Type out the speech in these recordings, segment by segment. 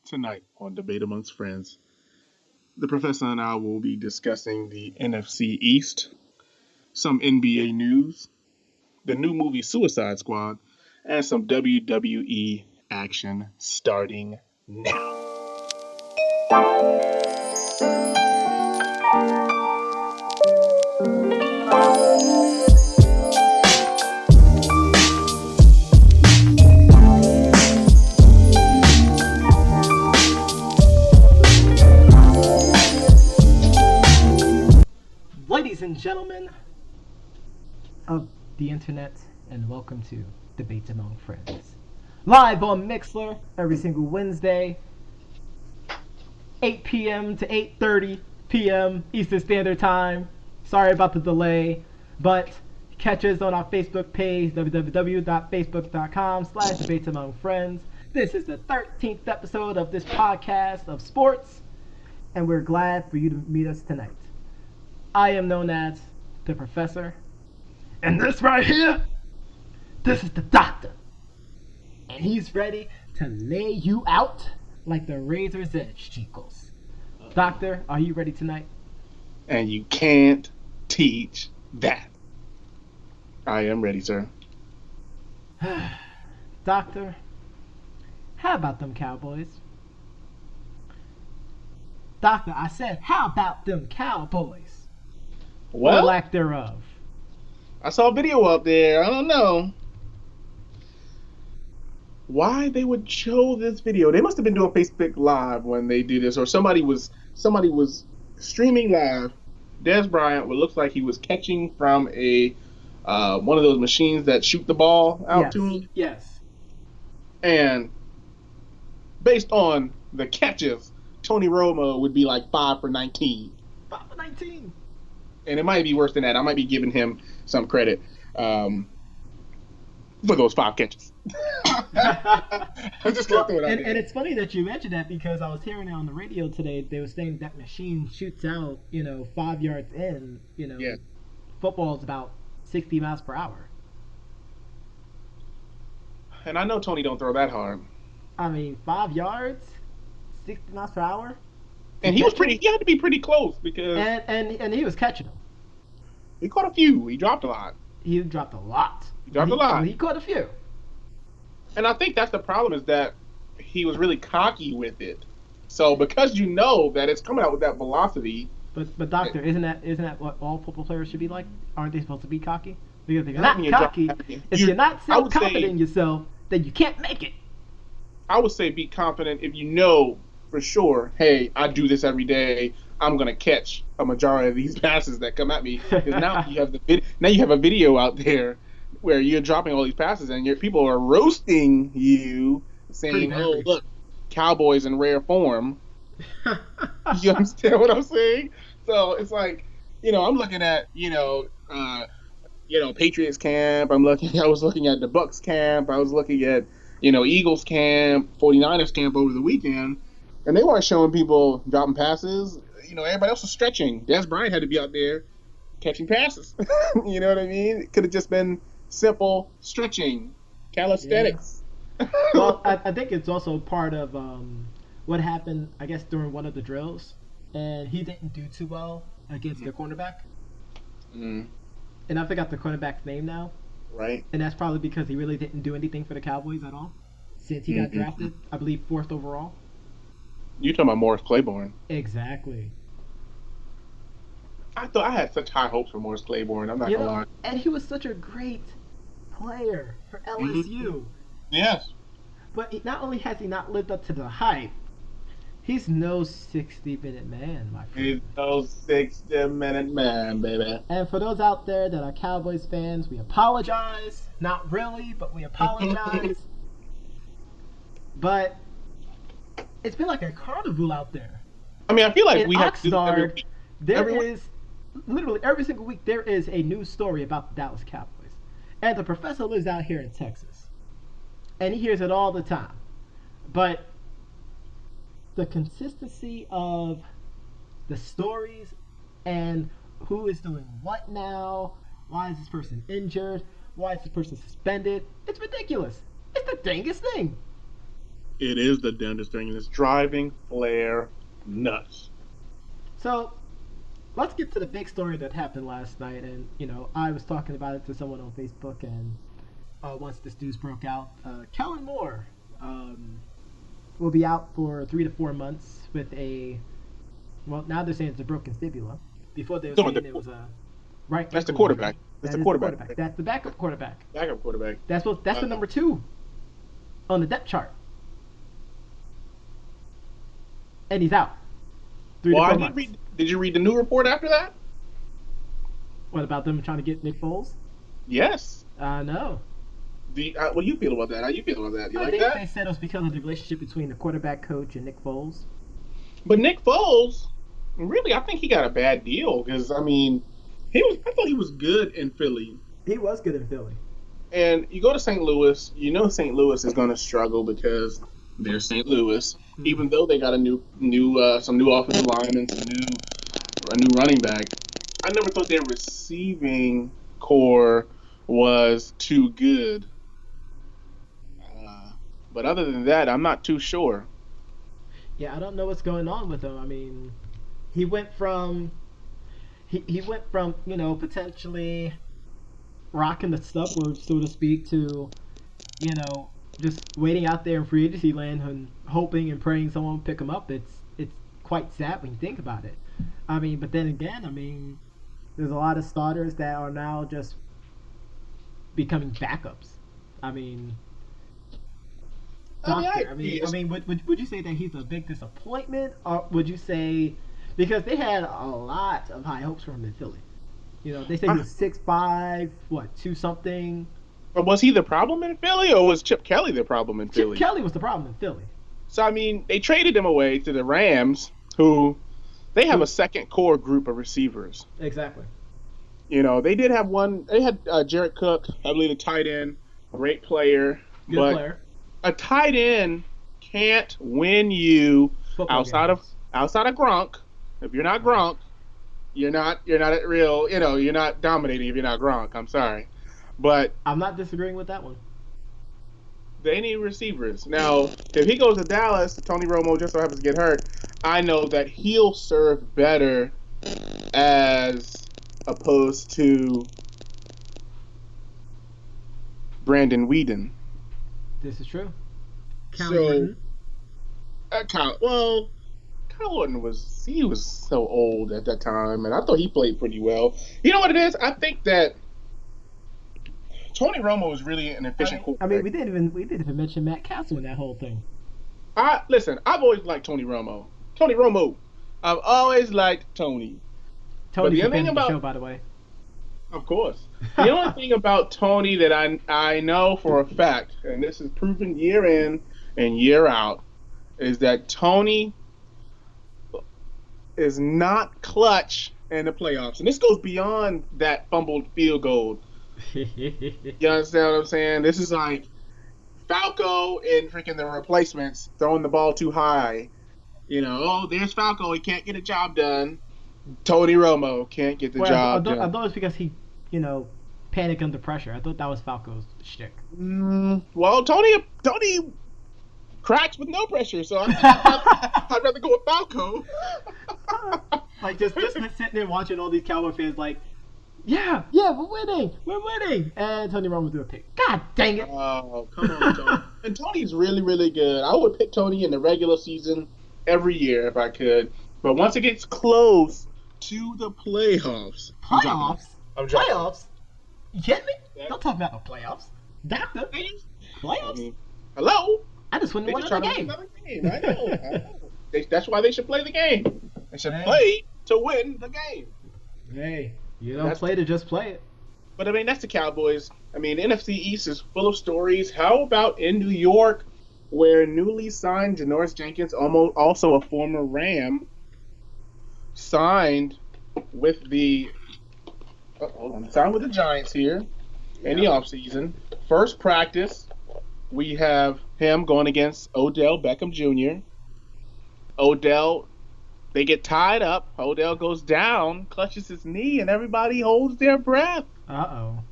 Tonight on Debate Amongst Friends, the professor and I will be discussing the NFC East, some NBA news, the new movie Suicide Squad, and some WWE action starting now. Ladies and gentlemen of the internet, and welcome to Debates Among Friends. Live on Mixlr every single Wednesday, 8 p.m. to 8:30 p.m. Eastern Standard Time. Sorry about the delay, but catch us on our Facebook page, www.facebook.com/debatesamongfriends. This is the 13th episode of this podcast of sports, and we're glad for you to meet us tonight. I am known as the Professor, and this right here, this is the Doctor, and he's ready to lay you out like the razor's edge, chicos. Doctor, are you ready tonight? And you can't teach that. I am ready, sir. Doctor, how about them Cowboys? Doctor, I said, how about them Cowboys? Well, or lack thereof. I saw a video up there. I don't know why they would show this video. They must have been doing Facebook Live when they do this, or somebody was streaming live. Des Bryant, what looks like he was catching from a one of those machines that shoot the ball out to him. Yes. And based on the catches, Tony Romo would be like 5 for 19. 5 for 19. And it might be worse than that. I might be giving him some credit for those 5 catches. I'm just gonna throw it out there. And it's funny that you mentioned that, because I was hearing it on the radio today. They were saying that machine shoots out, 5 yards in. Yeah. Football is about 60 miles per hour. And I know Tony don't throw that hard. I mean, 5 yards, 60 miles per hour. And he had to be pretty close because and he was catching them. He caught a few. He dropped a lot. He dropped a lot. He caught a few. And I think that's the problem, is that he was really cocky with it. So because you know that it's coming out with that velocity. But Doctor, isn't that what all football players should be like? Aren't they supposed to be cocky? Because if you're not cocky, if you're not self-confident in yourself, then you can't make it. I would say be confident if you know for sure, hey, I do this every day. I'm gonna catch a majority of these passes that come at me. Because now you have a video out there where you're dropping all these passes and your people are roasting you, saying, "Oh, look, Cowboys in rare form." You understand what I'm saying? So it's like, I'm looking at, Patriots camp. I was looking at the Bucks camp. I was looking at, Eagles camp, 49ers camp over the weekend. And they weren't showing people dropping passes. Everybody else was stretching. Des Bryant had to be out there catching passes. You know what I mean? It could have just been simple stretching, calisthenics. Yeah. Well, I think it's also part of what happened, I guess, during one of the drills. And he didn't do too well against their cornerback. Mm. And I forgot the cornerback's name now. Right. And that's probably because he really didn't do anything for the Cowboys at all since he got drafted, I believe, 4th overall. You're talking about Morris Claiborne. Exactly. I thought I had such high hopes for Morris Claiborne. I'm not gonna lie. And he was such a great player for LSU. Mm-hmm. Yes. But not only has he not lived up to the hype, he's no 60-minute man, my friend. He's no 60-minute man, baby. And for those out there that are Cowboys fans, we apologize. Not really, but we apologize. But it's been like a carnival out there. I mean, I feel like we Oxnard, have to do every week. There is literally every single week there is a news story about the Dallas Cowboys. And the professor lives out here in Texas. And he hears it all the time. But the consistency of the stories and who is doing what now, why is this person injured, why is this person suspended, it's ridiculous. It's the dangest thing. It is the damnedest thing, and it's driving Flair nuts. So let's get to the big story that happened last night. And, I was talking about it to someone on Facebook, and once this news broke out, Kellen Moore will be out for 3 to 4 months with now they're saying it's a broken fibula. Before they were saying it was a right. That's the quarterback. That's the quarterback. That's the backup quarterback. Backup quarterback. That's the number 2 on the depth chart. And he's out. 3 to 4 months. Did you read the new report after that? What about them trying to get Nick Foles? Yes. No. What do you feel about that? How you feel about that? You like that? I think they said it was because of the relationship between the quarterback coach and Nick Foles. But Nick Foles, really, I think he got a bad deal because I thought he was good in Philly. He was good in Philly. And you go to St. Louis, St. Louis is going to struggle because they're St. Louis, even though they got some new offensive linemen, a new running back. I never thought their receiving core was too good. But other than that, I'm not too sure. Yeah, I don't know what's going on with him. He went from potentially rocking the subword, so to speak, to just waiting out there in free agency land and hoping and praying someone will pick him up. It's quite sad when you think about it. But then again, there's a lot of starters that are now just becoming backups. Would you say that he's a big disappointment, or would you say because they had a lot of high hopes for him in Philly? They say he was 6'5", 2 something. But was he the problem in Philly, or was Chip Kelly the problem in Philly? Chip Kelly was the problem in Philly. So they traded him away to the Rams, who they have a second core group of receivers. Exactly. They did have one. They had Jared Cook, I believe, a tight end, great player. Good player. A tight end can't win you outside of Gronk. If you're not Gronk, you're not at real. You're not dominating if you're not Gronk. I'm sorry, but I'm not disagreeing with that one. They need receivers. Now, if he goes to Dallas, Tony Romo just so happens to get hurt, I know that he'll serve better as opposed to Brandon Whedon. This is true. Kyle Orton was so old at that time, and I thought he played pretty well. You know what it is? I think that Tony Romo was really an efficient quarterback. We didn't even mention Matt Castle in that whole thing. Listen, I've always liked Tony Romo. I've always liked Tony. Tony's a fan of the show, by the way. Of course. The only thing about Tony that I know for a fact, and this is proven year in and year out, is that Tony is not clutch in the playoffs. And this goes beyond that fumbled field goal. You understand what I'm saying? This is like Falco in freaking the replacements throwing the ball too high. There's Falco. He can't get a job done. Tony Romo can't get the job done. I thought it's because he, panicked under pressure. I thought that was Falco's shtick. Well, Tony cracks with no pressure, so I'd rather go with Falco. Like just sitting there watching all these Cowboy fans, like, yeah, we're winning, and Tony Romo do a pick. God dang it! Oh, come on, Tony. And Tony's really, really good. I would pick Tony in the regular season every year if I could, but once it gets close to the playoffs. Playoffs? You kidding me? Yeah. Don't talk about the playoffs. Doctor. Playoffs? Hello? I just wouldn't want another game. I know. That's why they should play the game. They should play to win the game. Hey, you don't play to just play it. But, that's the Cowboys. The NFC East is full of stories. How about in New York, where newly signed Janoris Jenkins, also a former Ram, signed with the Giants here in the offseason. First practice, we have him going against Odell Beckham Jr. Odell, they get tied up. Odell goes down, clutches his knee, and everybody holds their breath. Uh-oh.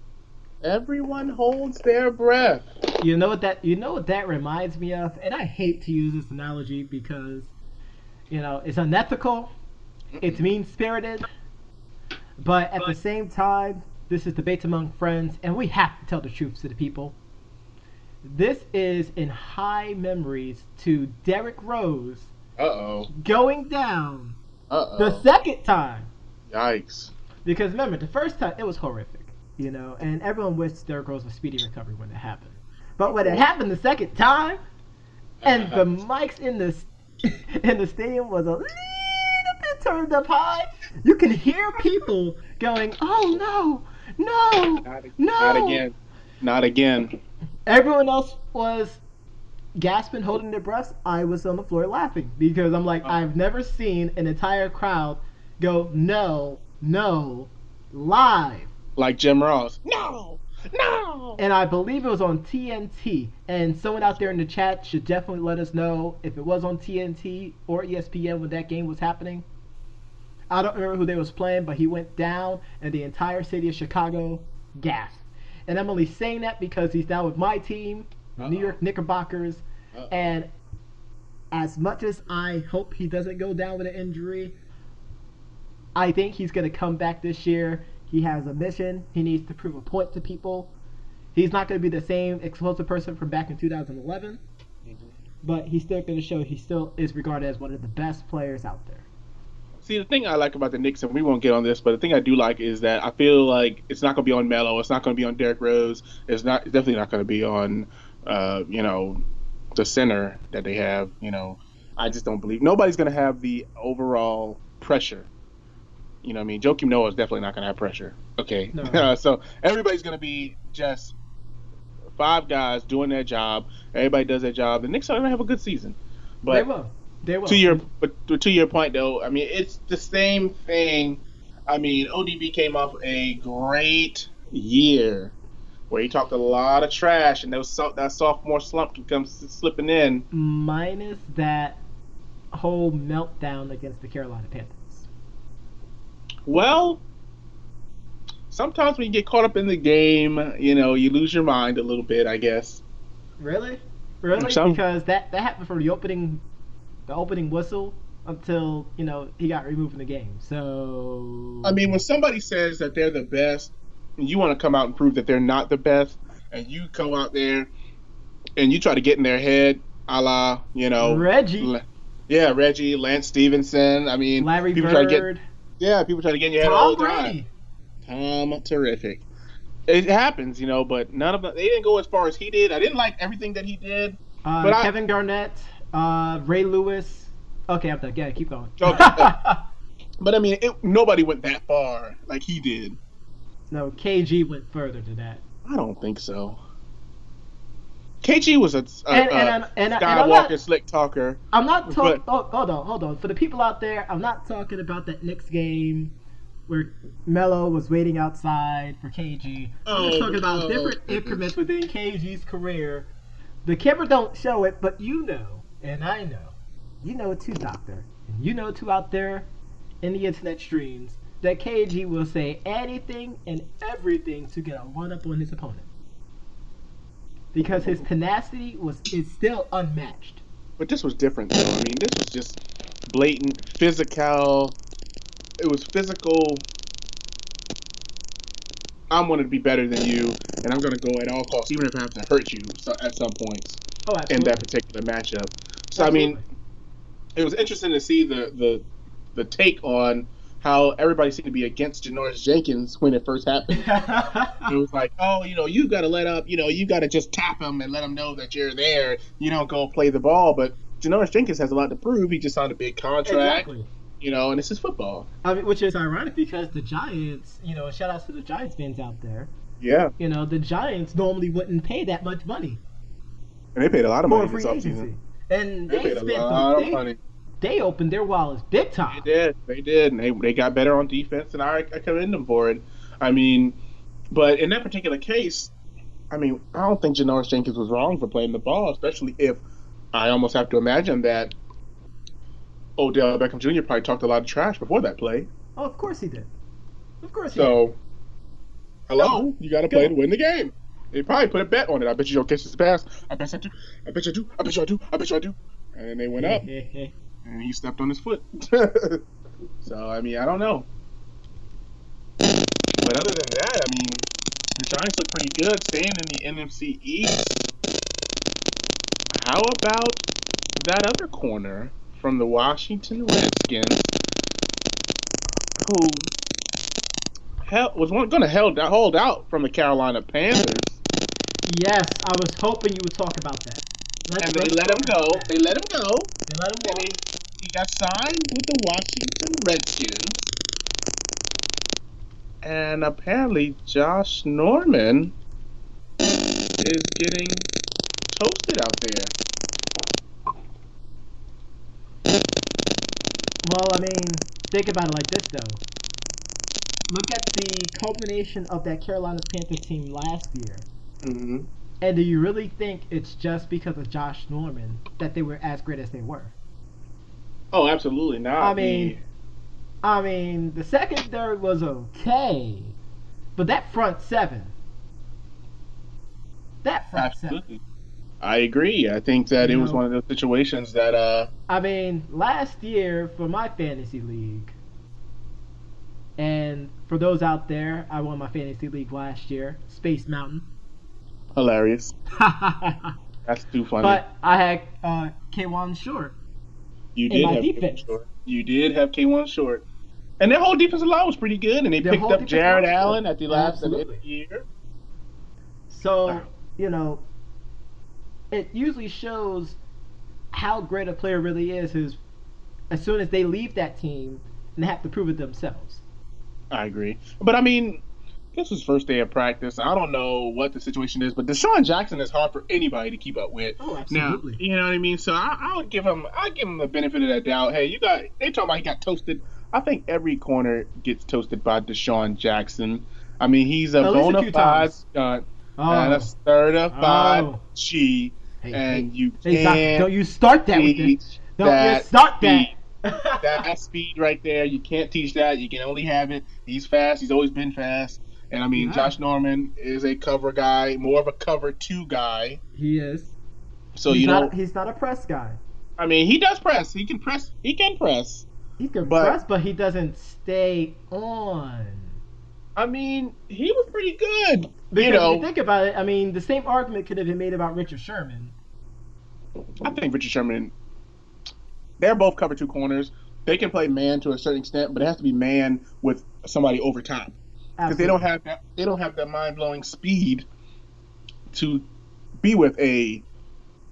Everyone holds their breath. You know what that reminds me of? And I hate to use this analogy because, it's unethical, it's mean-spirited, but at the same time, this is debates among friends, and we have to tell the truth to the people. This is in high memories to Derrick Rose going down the second time. Yikes. Because remember, the first time, it was horrific, and everyone wished Derrick Rose a speedy recovery when it happened. But when it happened the second time, and the mics in the stadium was a little bit turned up high, you can hear people going, "Oh no, not again." Everyone else was gasping, holding their breaths. I was on the floor laughing because I'm like, I've never seen an entire crowd go, no, live. Like Jim Ross. No. And I believe it was on TNT. And someone out there in the chat should definitely let us know if it was on TNT or ESPN when that game was happening. I don't remember who they was playing, but he went down and the entire city of Chicago gasped. And I'm only saying that because he's now with my team, New York Knickerbockers. And as much as I hope he doesn't go down with an injury, I think he's going to come back this year. He has a mission. He needs to prove a point to people. He's not going to be the same explosive person from back in 2011, but he's still going to show he still is regarded as one of the best players out there. See, the thing I like about the Knicks, and we won't get on this, but the thing I do like is that I feel like it's not going to be on Melo. It's not going to be on Derrick Rose. It's definitely not going to be on, the center that they have. I just don't believe nobody's going to have the overall pressure. You know what I mean? Joakim Noah is definitely not going to have pressure. Okay. No. So everybody's going to be just 5 guys doing their job. Everybody does their job. The Knicks are going to have a good season. But They will. To your point, though, I mean, it's the same thing. I mean, ODB came off a great year where he talked a lot of trash, and that sophomore slump comes slipping in. Minus that whole meltdown against the Carolina Panthers. Well, sometimes when you get caught up in the game, you lose your mind a little bit, I guess. Really? Because that happened from the opening whistle until, he got removed from the game. So I mean, when somebody says that they're the best, and you want to come out and prove that they're not the best, and you come out there and you try to get in their head, a la, Reggie. Yeah, Reggie, Lance Stevenson. I mean, Larry people Bird. people try to get in your head all the time. Tom Terrific. It happens, but none of them. They didn't go as far as he did. I didn't like everything that he did. But Kevin Garnett, Ray Lewis. Okay, I'm done. Yeah, keep going. Okay. But I mean, nobody went that far like he did. No, KG went further than that. I don't think so. KG was a Skywalker slick talker. I'm not talking. Hold on. For the people out there, I'm not talking about that Knicks game where Melo was waiting outside for KG. I'm just talking about different increments within KG's career. The camera don't show it, but and I know. You know it too, Doctor. And you know too out there in the internet streams that KG will say anything and everything to get a one-up on his opponent. Because his tenacity is still unmatched. But this was different, though. I mean, this was just blatant, physical. It was physical. I'm going to be better than you, and I'm going to go at all costs, even if I have to hurt you at some points in that particular matchup. So, absolutely. I mean, it was interesting to see the take on how everybody seemed to be against Janoris Jenkins when it first happened. It was like, you got to let up, you got to just tap him and let him know that you're there. You don't go play the ball. But Janoris Jenkins has a lot to prove. He just signed a big contract. Exactly. And this is football. I mean, which is ironic because the Giants, shout outs to the Giants fans out there. Yeah. The Giants normally wouldn't pay that much money. And they paid a lot of money this offseason. And they paid a lot of money. They opened their wallets big time. They did. And they got better on defense, and I commend them for it. I mean, but in that particular case, I don't think Janoris Jenkins was wrong for playing the ball, especially if I almost have to imagine that Odell Beckham Jr. probably talked a lot of trash before that play. Oh, of course he did. Of course he did. So, Hello, you got to play to win the game. They probably put a bet on it. I bet you don't catch this pass. I bet I do. I bet you do. I bet you I do. I bet you I do. And then they went up, and he stepped on his foot. So I mean, I don't know. But other than that, I mean, the Giants look pretty good, staying in the NFC East. How about that other corner from the Washington Redskins, who was going to hold out from the Carolina Panthers? Yes, I was hoping you would talk about that. And they let him go. They let him go. They let him go. And he got signed with the Washington Redskins. And apparently Josh Norman is getting toasted out there. Well, I mean, think about it like this, though. Look at the culmination of that Carolina Panthers team last year. Mm-hmm. And do you really think it's just because of Josh Norman that they were as great as they were? Oh, absolutely not. I mean, the secondary was okay, but that front seven. Absolutely. I agree. I think that it was one of those situations that I mean, last year for my fantasy league, and for those out there, I won my fantasy league last year, Space Mountain. Hilarious. That's too funny. But I had K1 Short. You did have K1 Short. You did have K1 Short. And their whole defensive line was pretty good, and they picked up Jared Allen at the end of the year. So, it usually shows how great a player really is as soon as they leave that team and they have to prove it themselves. I agree. But I mean, this was first day of practice. I don't know what the situation is, but Deshaun Jackson is hard for anybody to keep up with. Oh, absolutely. Now, you know what I mean? So I would give him the benefit of that doubt. Hey, they talking about he got toasted. I think every corner gets toasted by Deshaun Jackson. I mean, he's a bona fide stunt and a certified G. You can't. Don't you start that with this. Don't you start that. That speed right there, you can't teach that. You can only have it. He's fast. He's always been fast. And I mean, Josh Norman is a cover guy, more of a cover two guy. He is. So he's not a press guy. I mean, he does press. He can press. He can press. He can press, but he doesn't stay on. I mean, he was pretty good. Because if you think about it, I mean, the same argument could have been made about Richard Sherman. I think Richard Sherman, they're both cover two corners. They can play man to a certain extent, but it has to be man with somebody over top. Because they don't have that mind-blowing speed to be with a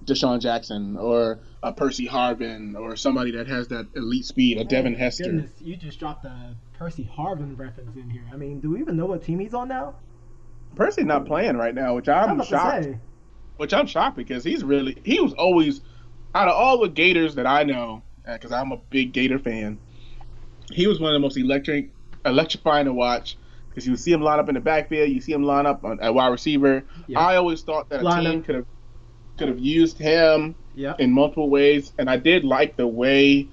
Deshaun Jackson or a Percy Harvin or somebody that has that elite speed, a Devin Hester. Goodness, you just dropped a Percy Harvin reference in here. I mean, do we even know what team he's on now? Percy's not playing right now, which I'm shocked. Which I'm shocked because he was always, out of all the Gators that I know, because I'm a big Gator fan, he was one of the most electrifying to watch. Because you see him line up in the backfield, you see him line up at wide receiver. Yep. I always thought that a team could have used him in multiple ways, and I did like the way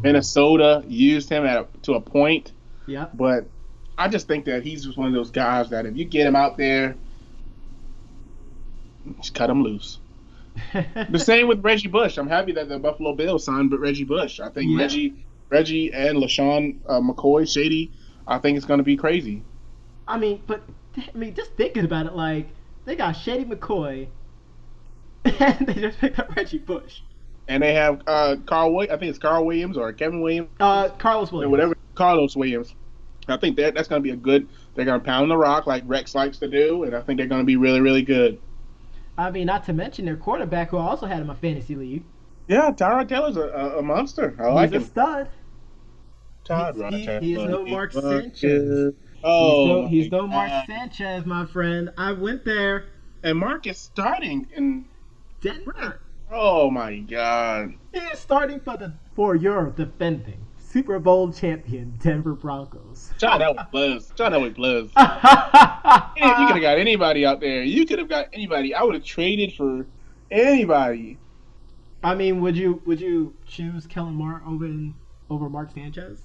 Minnesota used him to a point. Yeah. But I just think that he's just one of those guys that if you get him out there, just cut him loose. The same with Reggie Bush. I'm happy that the Buffalo Bills signed Reggie Bush. I think Reggie and LaShawn McCoy, Shady, I think it's going to be crazy. I mean, just thinking about it, like, they got Shady McCoy, and they just picked up Reggie Bush. And they have Carl Williams or Kevin Williams. Carlos Williams. Or whatever, Carlos Williams. I think that's going to be they're going to pound the rock like Rex likes to do, and I think they're going to be really, really good. I mean, not to mention their quarterback, who I also had in my fantasy league. Yeah, Tyrod Taylor's a monster. I like him. He's a stud. He is no Mark Sanchez. He's no Mark Sanchez, my friend. I went there. And Mark is starting in Denver. Oh my God. He is starting for your defending Super Bowl champion Denver Broncos. John, that was Buzz. You could have got anybody out there. You could have got anybody. I would have traded for anybody. I mean, would you choose Kellen Moore over Mark Sanchez?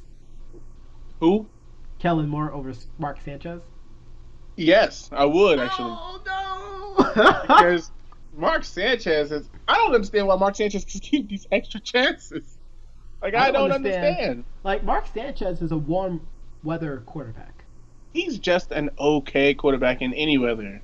Who? Kellen Moore over Mark Sanchez? Yes, I would actually. Oh no! Because Mark Sanchez is. I don't understand why Mark Sanchez can keep these extra chances. Like I don't understand. Like Mark Sanchez is a warm weather quarterback. He's just an okay quarterback in any weather.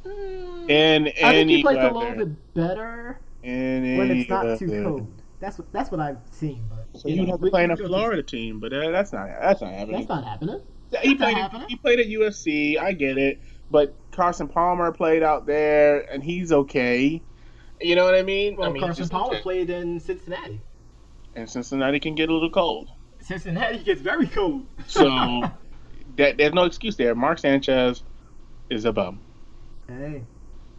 I think he plays a little bit better when it's not too cold. That's what I've seen. But so you'd have to play in a Florida team, but that's not happening. That's not happening. He played at USC. I get it, but Carson Palmer played out there, and he's okay. You know what I mean? Well, Carson Palmer played in Cincinnati, and Cincinnati can get a little cold. Cincinnati gets very cold. So there's no excuse there. Mark Sanchez is a bum. Hey,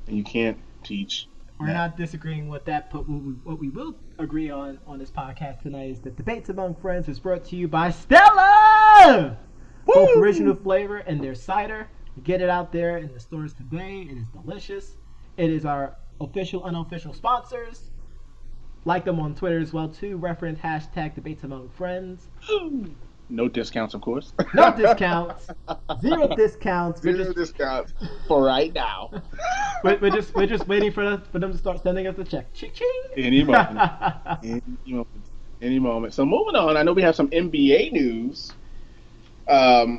and you can't teach. We're not disagreeing with that, but what we will agree on this podcast tonight is that Debates Among Friends is brought to you by Stella! Woo! Both original flavor and their cider. Get it out there in the stores today. It is delicious. It is our official, unofficial sponsors. Like them on Twitter as well, too. Reference # Debates Among Friends. No discounts, of course. No discounts. Zero discounts. Zero discounts for right now. We're just waiting for them to start sending us the check. Ching. Any moment. Any moment. So moving on, I know we have some NBA news.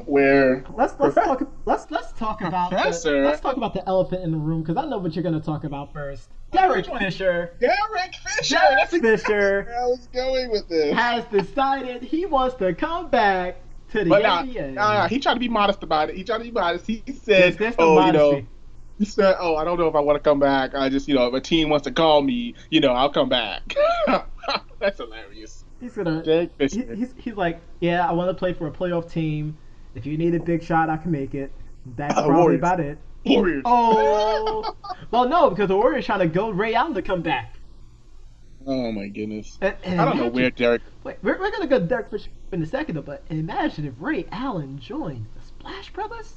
Where let's talk about the elephant in the room, because I know what you're going to talk about first. Derek Fisher. Derek Fisher. I was going with this. Has decided he wants to come back to the NBA. Nah, he tried to be modest about it. He said, he said, I don't know if I want to come back. I just, if a team wants to call me, I'll come back. That's hilarious. He's like, I want to play for a playoff team. If you need a big shot, I can make it. That's probably Warriors. about it. Warriors. Oh, well, no, because the Warriors trying to go Ray Allen to come back. Oh my goodness! I don't know where Derek. Wait, we're gonna go to Derek Fisher in a second, though. But imagine if Ray Allen joined the Splash Brothers.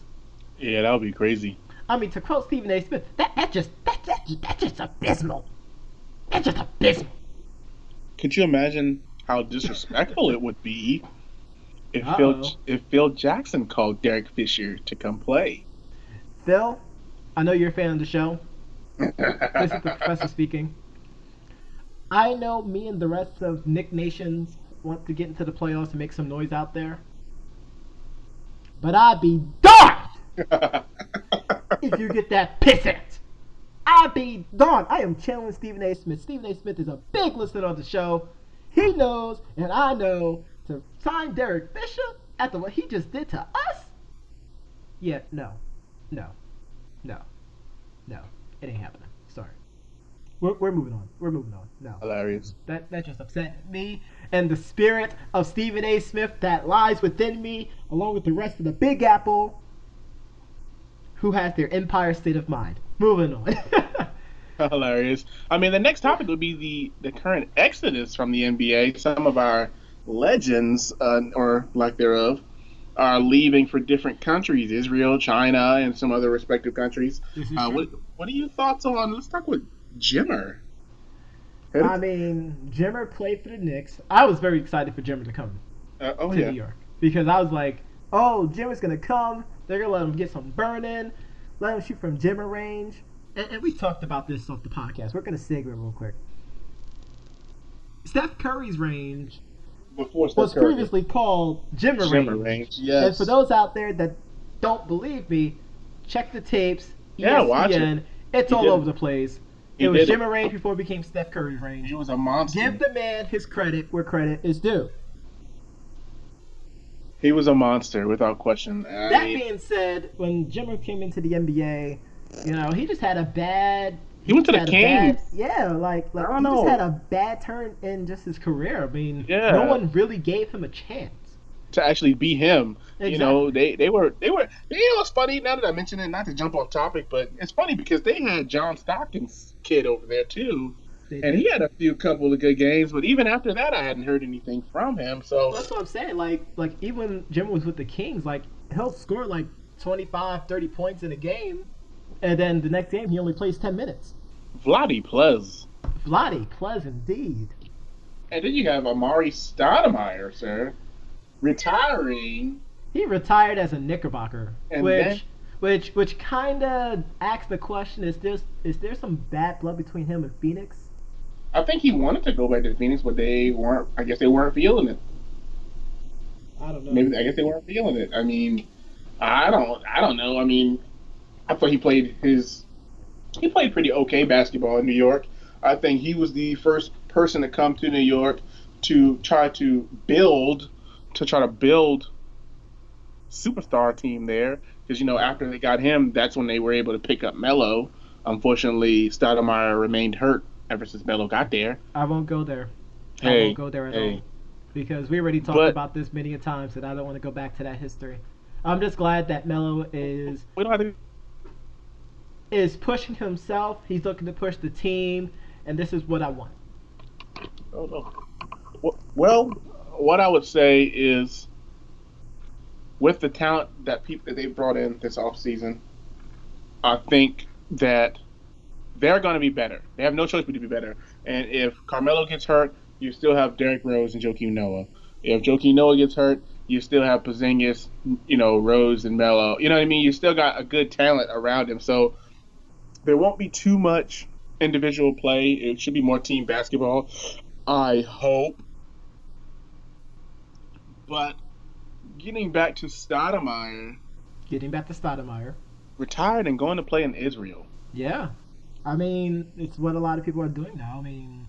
Yeah, that would be crazy. I mean, to quote Stephen A. Smith, that's just abysmal. That's just abysmal. Could you imagine how disrespectful it would be if Phil Jackson called Derek Fisher to come play? Phil, I know you're a fan of the show. This is the professor speaking. I know me and the rest of Nick Nations want to get into the playoffs and make some noise out there. But I'd be darned if you get that pissant. I'd be darned. I am channeling Stephen A. Smith. Stephen A. Smith is a big listener of the show. He knows, and I know, to sign Derek Fisher after what he just did to us? Yeah, no. It ain't happening. Sorry. We're moving on. No. Hilarious. That just upset me and the spirit of Stephen A. Smith that lies within me, along with the rest of the Big Apple, who has their Empire State of Mind. Moving on. Hilarious. I mean, the next topic would be the current exodus from the NBA. Some of our legends, or lack thereof, are leaving for different countries, Israel, China, and some other respective countries. What are your thoughts on, let's talk with Jimmer. I mean, Jimmer played for the Knicks. I was very excited for Jimmer to come to New York, because I was like, Jimmer's going to come, they're going to let him get some burn in, let him shoot from Jimmer range. And we talked about this off the podcast. We're going to segue real quick. Steph Curry's range was previously called Jimmer range. Yes. And for those out there that don't believe me, check the tapes. Yeah, watch it. It's all over the place. It was Jimmer range before it became Steph Curry's range. He was a monster. Give the man his credit where credit is due. He was a monster, without question. Being said, when Jimmer came into the NBA, he just had a bad... He went to the Kings. He just had a bad turn in just his career. I mean, no one really gave him a chance to actually be him. Exactly. They were. It's funny now that I mention it. Not to jump off topic, but it's funny because they had John Stockton's kid over there too, and he had a couple of good games. But even after that, I hadn't heard anything from him. So that's what I'm saying. Like even when Jimmer was with the Kings, he'll score 25, 30 points in a game. And then the next game, he only plays 10 minutes. Vladi Plez indeed. And then you have Amari Stoudemire, sir, retiring He retired as a Knickerbocker, And which kind of asks the question: is there some bad blood between him and Phoenix? I think he wanted to go back to Phoenix, but they weren't. I guess they weren't feeling it. I don't know. Maybe I guess they weren't feeling it. I mean, I don't know. I mean, I thought he played pretty okay basketball in New York. I think he was the first person to come to New York to try to build superstar team there, because after they got him, that's when they were able to pick up Melo. Unfortunately, Stoudemire remained hurt ever since Melo got there. I won't go there. I won't go there at all, because we already talked about this many a times, and I don't want to go back to that history. I'm just glad that Melo is pushing himself. He's looking to push the team, and this is what I want. Oh, no. Well, what I would say is, with the talent that they brought in this offseason, I think that they're going to be better. They have no choice but to be better. And if Carmelo gets hurt, you still have Derrick Rose and Joakim Noah. If Joakim Noah gets hurt, you still have Porzingis, Rose and Melo. You know what I mean? You still got a good talent around him. So there won't be too much individual play. It should be more team basketball, I hope. But getting back to Stoudemire. Retired and going to play in Israel. Yeah. I mean, it's what a lot of people are doing now. I mean,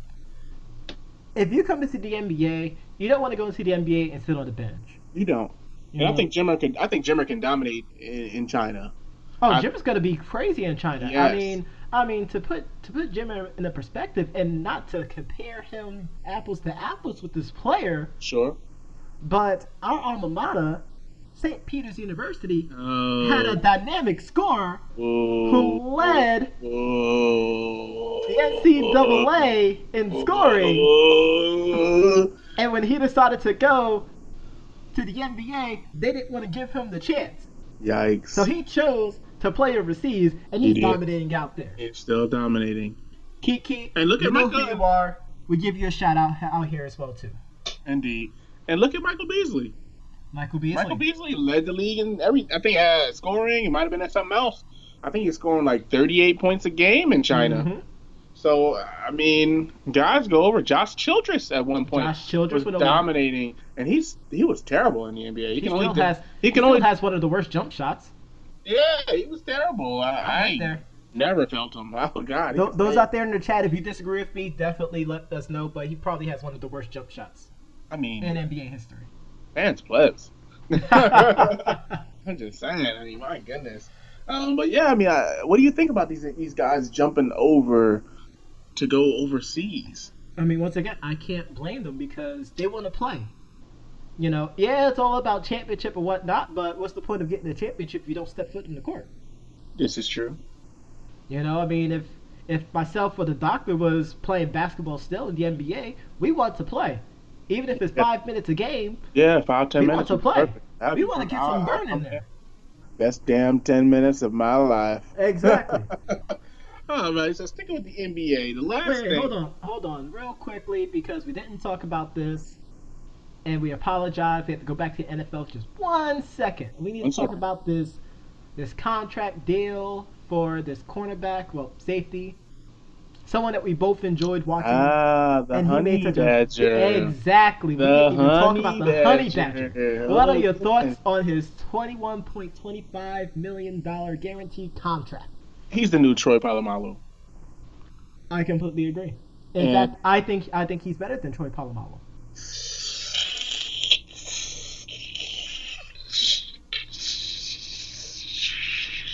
if you come to see the NBA, you don't want to go and see the NBA and sit on the bench. You don't. And I think Jimmer can dominate in China. Oh, Jimmer's gonna be crazy in China. Yes. I mean, to put Jimmer in a perspective, and not to compare him apples to apples with this player. Sure. But our alma mater, St. Peter's University, had a dynamic scorer who led the NCAA in scoring. And when he decided to go to the NBA, they didn't want to give him the chance. Yikes. So he chose to play overseas, and he's dominating out there. He's still dominating. Kiki, and look at Michael. Who you are. We give you a shout out here as well, too. Indeed. And look at Michael Beasley. Michael Beasley led the league in I think scoring. It might have been at something else. I think he's scoring like 38 points a game in China. Mm-hmm. So, I mean, guys go over. Josh Childress at one point was dominating, and he was terrible in the NBA. He still has one of the worst jump shots. Yeah, he was terrible. I never felt him. Oh, God. Those out there in the chat, if you disagree with me, definitely let us know, but he probably has one of the worst jump shots in NBA history. Fans plebs. I'm just saying. I mean, my goodness. But yeah, I mean, what do you think about these guys jumping over to go overseas? I mean, once again, I can't blame them because they want to play. It's all about championship and whatnot, but what's the point of getting a championship if you don't step foot in the court? This is true. I mean, if myself or the doctor was playing basketball still in the NBA, we want to play. Even if it's 5 minutes a game. Yeah, 5-10 minutes. We want to play. We want to get some burn in there. Best damn 10 minutes of my life. Exactly. All right, so sticking with the NBA, the last thing. Hold on, real quickly, because we didn't talk about this, and we apologize. We have to go back to the NFL for just 1 second. We need to talk about this contract deal for this cornerback, safety. Someone that we both enjoyed watching. The Honey Badger. Exactly. We need to talk about the Honey Badger. What are your thoughts on his $21.25 million guaranteed contract? He's the new Troy Polamalu. I completely agree. In fact, I think he's better than Troy Polamalu.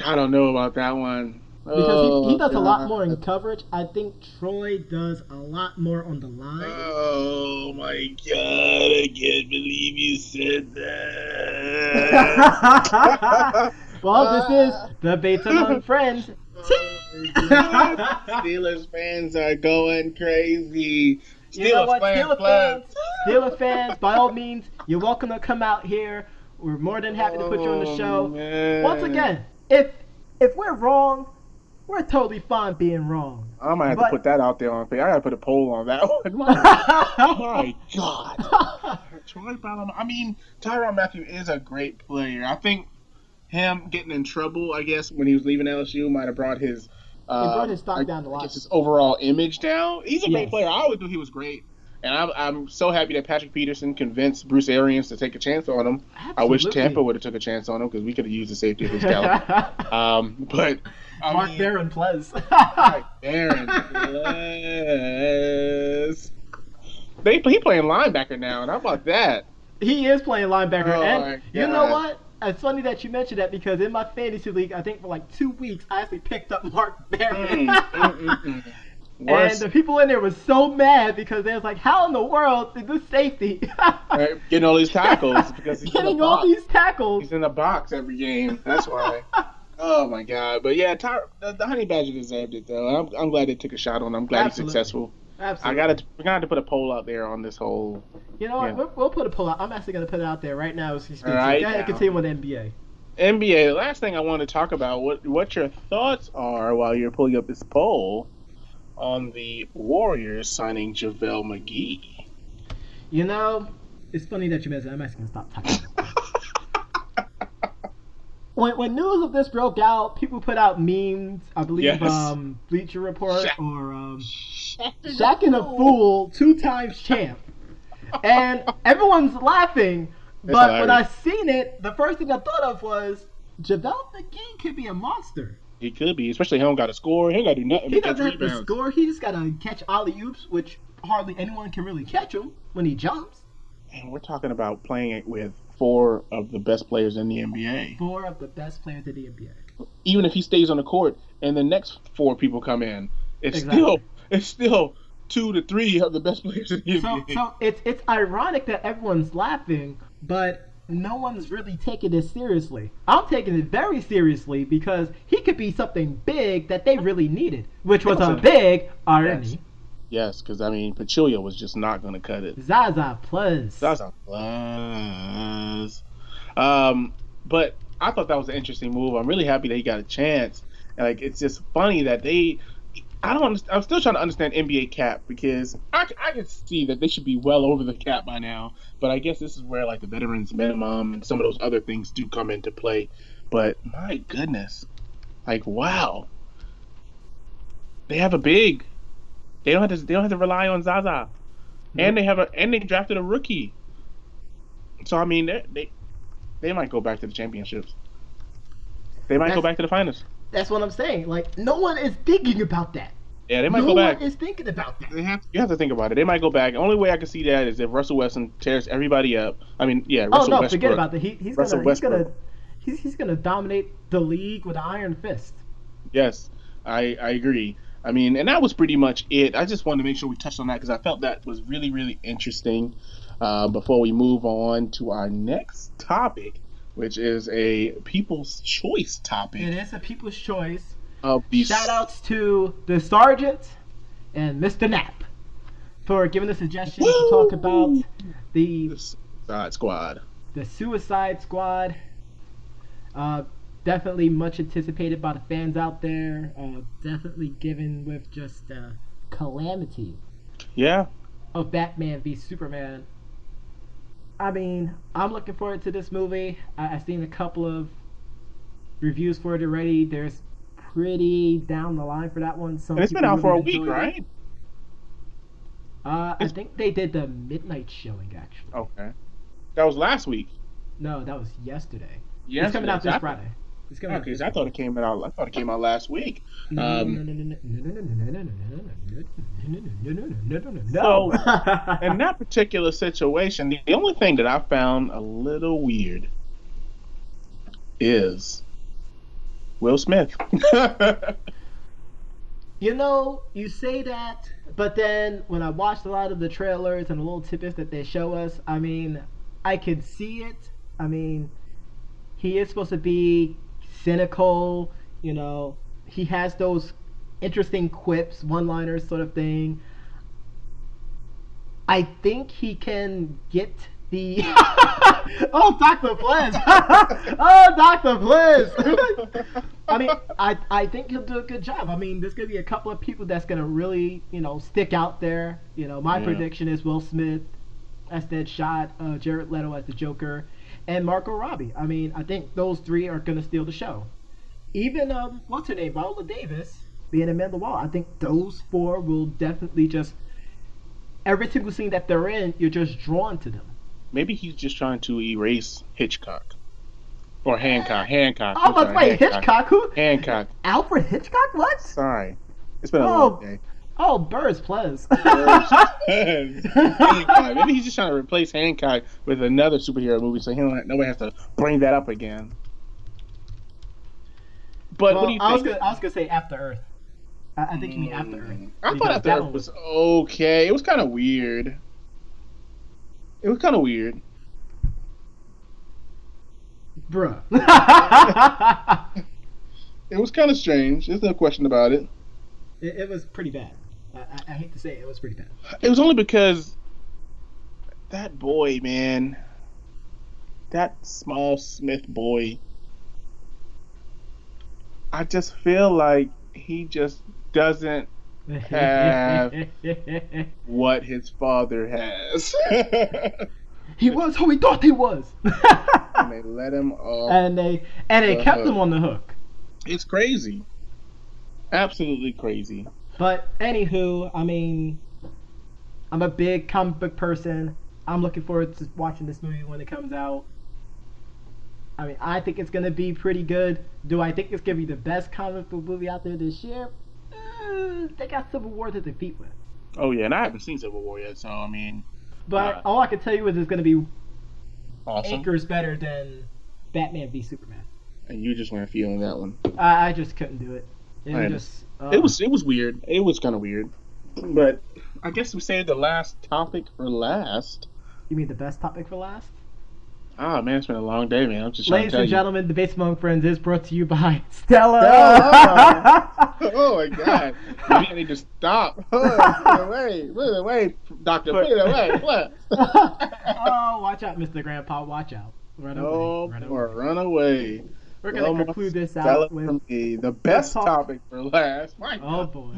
I don't know about that one. Because he does a lot more in coverage. I think Troy does a lot more on the line. Oh my God, I can't believe you said that. Well, this is Debates Among Friends. Steelers fans are going crazy. Steelers fans, by all means, you're welcome to come out here. We're more than happy to put you on the show. Man. Once again, if we're wrong, we're we're totally fine being wrong. I might have to put that out there on Facebook. I gotta put a poll on that one. My God. Troy Ballum. I mean, Tyrann Mathieu is a great player. I think him getting in trouble, I guess, when he was leaving LSU might have brought his stock down a lot. I guess his overall image down. He's a great player. I always knew he was great. And I'm so happy that Patrick Peterson convinced Bruce Arians to take a chance on him. Absolutely. I wish Tampa would have took a chance on him because we could have used the safety of his caliber. But Mark Barron Plez. Barron Plez. He playing linebacker now, and how about that? He is playing linebacker, and you know what? It's funny that you mentioned that because in my fantasy league, I think for like 2 weeks, I actually picked up Mark Barron. And the people in there were so mad because they was like, how in the world did this safety getting all these tackles because he's getting all these tackles? He's in the box every game. That's why. Oh my God! But yeah, the Honey Badger deserved it though. I'm glad they took a shot on him. I'm glad he's successful. Absolutely. We're gonna have to put a poll out there on this whole. You know what? We'll put a poll out. I'm actually gonna put it out there right now as we speak. Right, go ahead and continue with the NBA. NBA. The last thing I want to talk about what your thoughts are while you're pulling up this poll on the Warriors signing JaVale McGee. You know, it's funny that you mentioned. I'm actually gonna stop talking. When news of this broke out, people put out memes. I believe Bleacher Report or Shaq and a Fool, 2 times champ, and everyone's laughing. But when I seen it, the first thing I thought of was JaVale McGee could be a monster. He could be, especially he don't got to score. He ain't got to do nothing. He doesn't have to score. He just got to catch alley-oops, which hardly anyone can really catch him when he jumps. And we're talking about playing it with 4 of the best players in the NBA. 4 of the best players in the NBA. Even if he stays on the court and the next 4 people come in, it's still 2 to 3 of the best players in the NBA. So it's ironic that everyone's laughing, but no one's really taking it seriously. I'm taking it very seriously because he could be something big that they really needed, which was a big irony. Yes, because, I mean, Pachulia was just not going to cut it. Zaza plus. But I thought that was an interesting move. I'm really happy that he got a chance. Like, it's just funny that I'm still trying to understand NBA cap because I can see that they should be well over the cap by now. But I guess this is where, like, the veterans minimum and some of those other things do come into play. But, my goodness. Like, wow. They have a big... They don't have to rely on Zaza, and they drafted a rookie. So I mean, they might go back to the championships. They might go back to the finals. That's what I'm saying. Like no one is thinking about that. Yeah, they might go back. No one is thinking about that. You have to think about it. They might go back. The only way I can see that is if Russell Westbrook tears everybody up. I mean, yeah. Westbrook. Forget about that. He's gonna dominate the league with an iron fist. Yes, I agree. I mean, and that was pretty much it. I just wanted to make sure we touched on that because I felt that was really, really interesting. Before we move on to our next topic, which is a People's Choice topic. It is a People's Choice. Shout-outs to the Sergeant and Mr. Knapp for giving the suggestion to talk about the Suicide Squad. The Suicide Squad. Definitely much anticipated by the fans out there. Definitely given with just calamity. Yeah. Of Batman v Superman. I mean, I'm looking forward to this movie. I've seen a couple of reviews for it already. There's pretty down the line for that one. And it's been out for a week, right? I think they did the midnight showing, actually. Okay. That was last week. No, that was yesterday. It's coming out this Friday. Okay, I thought it came out. I thought it came out last week. No. So, in that particular situation, the only thing that I found a little weird is Will Smith. You know, you say that, but then when I watched a lot of the trailers and the little tidbits that they show us, I mean, I could see it. I mean, he is supposed to be cynical, you know, he has those interesting quips, one-liners sort of thing. I think he can get the oh, Dr. Bliss. Oh, Dr. Bliss. I mean, I think he'll do a good job. I mean, there's gonna be a couple of people that's gonna really, stick out there. My prediction is Will Smith as Deadshot, Jared Leto as the Joker, and Margot Robbie. I mean, I think those three are gonna steal the show. Even what's her name, Viola Davis being Amanda Waller. I think those four will definitely just every single scene that they're in, you're just drawn to them. Maybe he's just trying to erase Hitchcock. Or Hancock. Oh, let's wait, Hitchcock? Who? Hancock. Alfred Hitchcock? What? Sorry. It's been a long day. Oh, Birds, please. Hancock. Maybe he's just trying to replace Hancock with another superhero movie so nobody has to bring that up again. But what do you think? I was gonna say After Earth. I think you mean After Earth. I thought After Earth was okay. It was kind of weird. Bruh. It was kind of strange. There's no question about it. It was pretty bad. I hate to say it was pretty bad. It was only because that boy, man, that small Smith boy, I just feel like he just doesn't have what his father has. He was who he thought he was. And they let him off. And they kept him on the hook. It's crazy. Absolutely crazy. But anywho, I mean, I'm a big comic book person. I'm looking forward to watching this movie when it comes out. I mean, I think it's gonna be pretty good. Do I think it's gonna be the best comic book movie out there this year? They got Civil War to defeat with. Oh yeah, and I haven't seen Civil War yet, so I mean. But all I can tell you is it's gonna be awesome. acres better than Batman v Superman. And you just weren't feeling that one. I just couldn't do it. It was weird. It was kind of weird. But I guess we saved the last topic for last. You mean the best topic for last? Ah, man, it's been a long day, man. I'm just Ladies and gentlemen, Debates Among Friends is brought to you by Stella. Oh my God! Maybe I need to stop. Put it away, Doctor. Put it away. What? Oh, watch out, Mr. Grandpa. Watch out. Run away. We're gonna conclude this out with the best topic for last. Oh boy.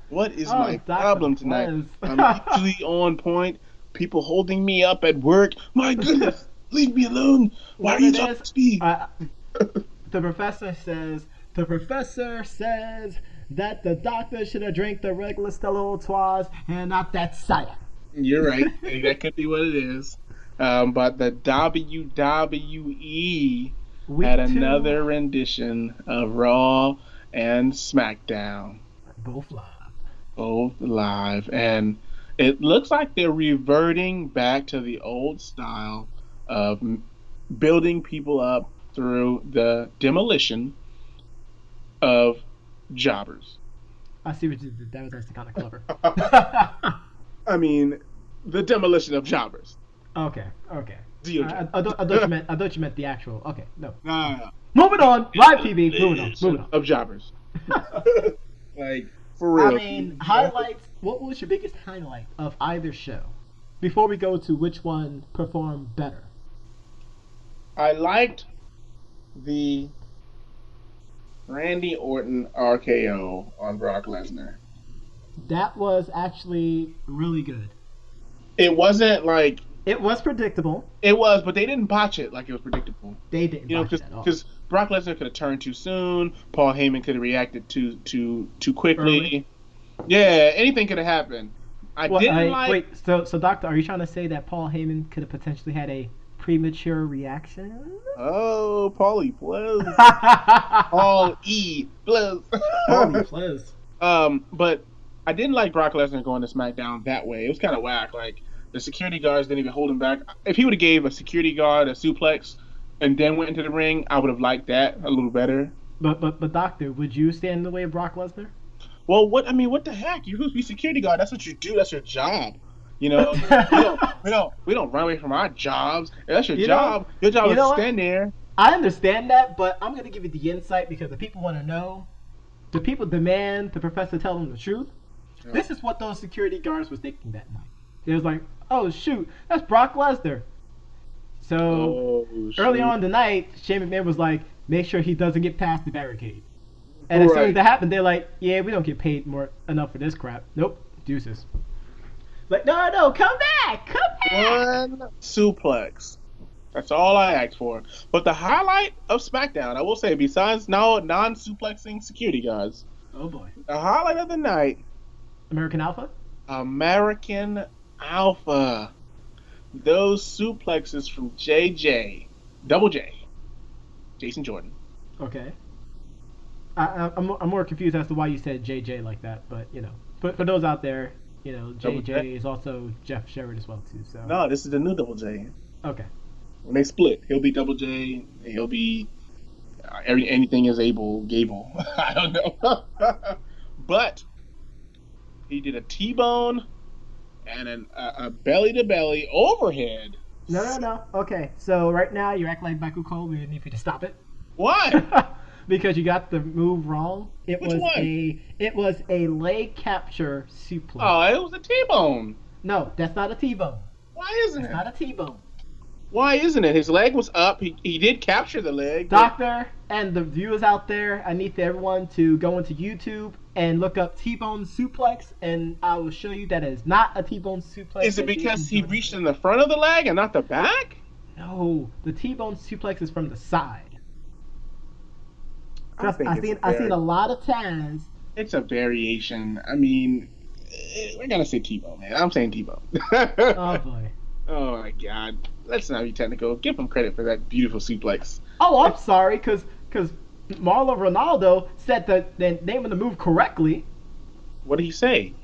What is my problem tonight? I'm usually on point. People holding me up at work. My goodness, leave me alone. Why are you talking to me? The professor says that the doctor should have drank the regular Stella Artois and not that cider. You're right. That could be what it is. But the WWE had another rendition of Raw and SmackDown. Both live. And it looks like they're reverting back to the old style of building people up through the demolition of jobbers. I see what you did. That was actually kind of clever. I mean, the demolition of jobbers. Okay. I thought you meant the actual. Okay, no. No. Moving on. Live TV. Moving on. Of jobbers. Like, for real. I mean, highlights. What was your biggest highlight of either show? Before we go to which one performed better. I liked the Randy Orton RKO on Brock Lesnar. That was actually really good. It wasn't like... It was predictable. It was, but they didn't botch it like it was predictable. They didn't botch it at all. Because Brock Lesnar could have turned too soon. Paul Heyman could have reacted too quickly. Early. Yeah, anything could have happened. Wait, so Doctor, are you trying to say that Paul Heyman could have potentially had a premature reaction? Oh, Paulie, please. Paul E, please. Paulie, please. But I didn't like Brock Lesnar going to SmackDown that way. It was kind of whack. Like, the security guards didn't even hold him back. If he would have gave a security guard a suplex and then went into the ring, I would have liked that a little better. But Doctor, would you stand in the way of Brock Lesnar? Well, what the heck? You're supposed to be security guard. That's what you do. That's your job. You know, we don't run away from our jobs. That's your job. Your job is to stand there. I understand that, but I'm gonna give you the insight because the people want to know. The people demand the professor tell them the truth. Yeah. This is what those security guards was thinking that night. It was like, oh shoot, that's Brock Lesnar. So early on tonight, Shane McMahon was like, make sure he doesn't get past the barricade. And as soon as that happened, they're like, yeah, we don't get paid enough for this crap. Nope, deuces. Like, no, come back. One suplex. That's all I asked for. But the highlight of SmackDown, I will say, besides non-suplexing security guards. Oh boy. The highlight of the night. American Alpha? American Alpha. Those suplexes from Double J, Jason Jordan. Okay. I'm more confused as to why you said JJ like that, but But for those out there, JJ is also Jeff Jarrett as well too. So no, this is the new Double J. Okay. When they split, he'll be Double J. And he'll be anything is Gable. I don't know, but he did a T-bone and a belly-to-belly overhead. No. Okay, so right now you're acting like Michael Cole. We need you to stop it. Why? Because you got the move wrong. It was a leg capture suplex. Oh, it was a T-bone. No, that's not a T-bone. Why isn't it? It's not a T-bone. Why isn't it? His leg was up. He did capture the leg. Doctor and the viewers out there, I need everyone to go into YouTube and look up T-bone suplex, and I will show you that it is not a T-bone suplex. Is it because he reached in the front of the leg and not the back? No, the T-bone suplex is from the side. I've seen a lot of times. It's a variation. I mean, we're gonna say T-bone, man. I'm saying T-bone. Oh boy. Oh my God. Let's not be technical. Give him credit for that beautiful suplex. Oh, I'm sorry, because Marlon Ronaldo said the name of the move correctly. What did he say?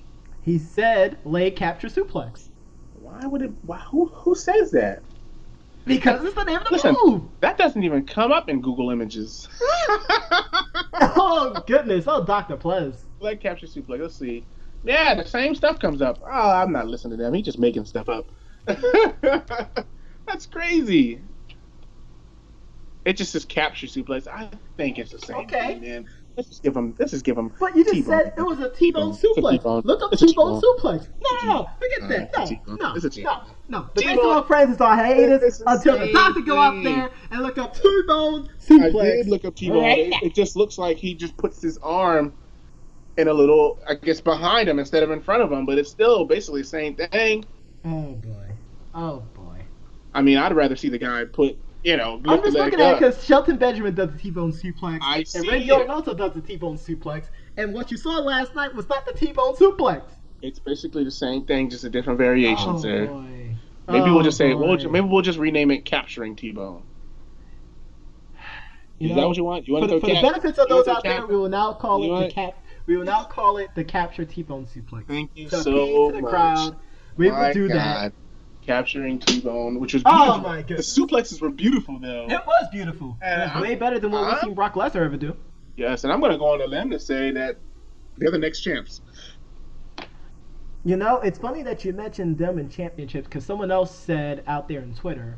He said leg capture suplex. Why would it? Who says that? Because it's the name of the move. That doesn't even come up in Google Images. Oh goodness! Oh, Dr. Plez. Leg capture suplex. Let's see. Yeah, the same stuff comes up. Oh, I'm not listening to them. He's just making stuff up. That's crazy. It just says capture suplex. I think it's the same thing, man. Let's just give him. But you just T-bone. said it was a T-bone suplex. Look up T-bone suplex. No. Forget that. No. The Baseball Friends is on hiatus until the doctor go out there and look up T-bone suplex. I did look up T-bone. Right. It just looks like he just puts his arm in a little, I guess, behind him instead of in front of him. But it's still basically the same thing. Oh boy. I mean, I'd rather see the guy put. I'm just looking at it because Shelton Benjamin does the T-bone suplex. And Randy Orton also does the T-bone suplex. And what you saw last night was not the T-bone suplex. It's basically the same thing, just a different variations there. Boy. Maybe we'll just say, maybe we'll just rename it Capturing T-bone. Is that what you want? You want for the benefits of those out there, we will now call it the Capture T-bone suplex. Thank you so so much. To the much. crowd, we will do that. Capturing T-bone, which was beautiful. Oh my goodness. The suplexes were beautiful, though. It was beautiful. It was way better than what we've seen Brock Lesnar ever do. Yes, and I'm going to go on a limb to say that they're the next champs. It's funny that you mentioned them in championships because someone else said out there on Twitter,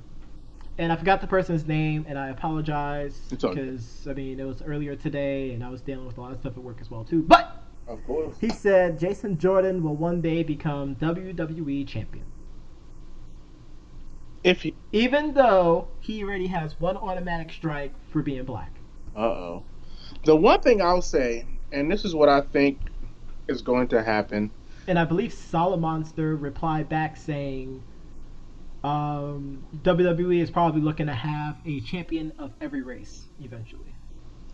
and I forgot the person's name, and I apologize because, it was earlier today, and I was dealing with a lot of stuff at work as well, too. But of course, he said Jason Jordan will one day become WWE champion. Even though he already has one automatic strike for being black. Uh-oh. The one thing I'll say, and this is what I think is going to happen. And I believe Solomonster replied back saying WWE is probably looking to have a champion of every race eventually.